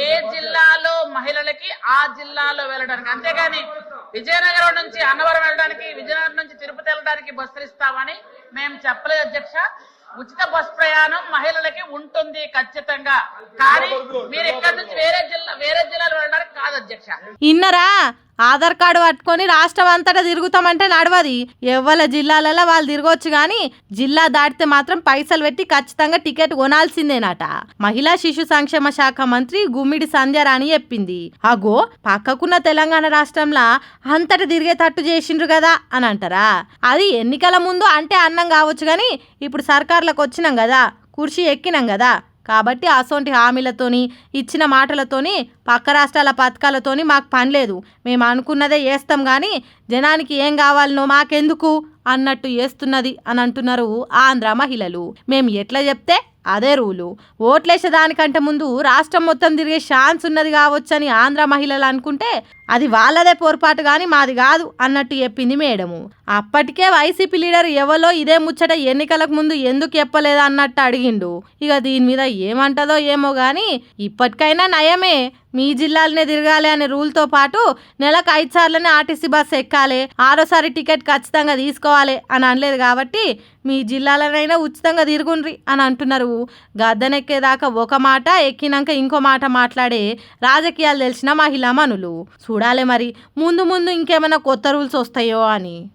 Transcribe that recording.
ఏ జిల్లాలో మహిళలకి ఆ జిల్లాలో వెళ్ళడానికి, అంతేగాని విజయనగరం నుంచి అన్నవరం వెళ్ళడానికి, విజయనగరం నుంచి తిరుపతి వెళ్ళడానికి బస్సులు ఇస్తామని మేము చెప్పలేదు అధ్యక్ష. ఉచిత బస్ ప్రయాణం మహిళలకి ఉంటుంది ఖచ్చితంగా, కానీ మీరు ఇక్కడ నుంచి వేరే జిల్లాలో వెళ్ళడానికి కాదు అధ్యక్ష. ఇన్నరా ఆధార్ కార్డు పట్టుకొని రాష్ట్రం అంతటా తిరుగుతామంటే నడవది. ఎవ్వల జిల్లాలలో వాళ్ళు తిరగొచ్చు కానీ జిల్లా దాటితే మాత్రం పైసలు పెట్టి ఖచ్చితంగా టికెట్ కొనాల్సిందేనట. మహిళా శిశు సంక్షేమ శాఖ మంత్రి గుమ్మిడి సంధ్యారాణి చెప్పింది. అగో పక్కకున్న తెలంగాణ రాష్ట్రంలో అంతటా తిరిగేటట్టు చేసిండ్రు కదా అని అంటారా? అది ఎన్నికల ముందు అంటే అన్నం కావచ్చు కానీ ఇప్పుడు సర్కార్లకు వచ్చినాం కదా, కుర్చీ ఎక్కినాం కదా, కాబట్టి అసొంటి హామీలతోని ఇచ్చిన మాటలతోని పక్క రాష్ట్రాల పథకాలతోని మాకు పని లేదు, మేము అనుకున్నదే చేస్తాం కానీ జనానికి ఏం కావాలనో మాకెందుకు అన్నట్టు చేస్తున్నది అని అంటున్నారు ఆంధ్ర మహిళలు. మేము ఎట్లా చెప్తే అదే రూలు. ఓట్లేసేదానికంటే ముందు రాష్ట్రం మొత్తం తిరిగే ఛాన్స్ ఉన్నది కావచ్చని ఆంధ్ర మహిళలు అనుకుంటే అది వాళ్ళదే పొరపాటు కానీ మాది కాదు అన్నట్టు చెప్పింది మేడము. అప్పటికే వైసీపీ లీడర్ ఎవరో ఇదే ముచ్చట ఎన్నికలకు ముందు ఎందుకు చెప్పలేదు అన్నట్టు అడిగిండు. ఇక దీని మీద ఏమంటదో ఏమో కానీ ఇప్పటికైనా నయమే, మీ జిల్లాలనే తిరగాలి అనే రూల్తో పాటు నెలకు 5 సార్లనే ఆర్టీసీ బస్సు ఎక్కాలి, 6సారి టికెట్ ఖచ్చితంగా తీసుకోవాలి అని అనలేదు కాబట్టి మీ జిల్లాలనైనా ఉచితంగా తిరుగుండ్రి అని అంటున్నారు. గద్దెనెక్కేదాకా ఒక మాట, ఎక్కినాక ఇంకో మాట మాట్లాడే రాజకీయాలు తెలిసిన మహిళా మనులు. చూడాలి మరి ముందు ఇంకేమైనా కొత్త రూల్స్ వస్తాయో అని.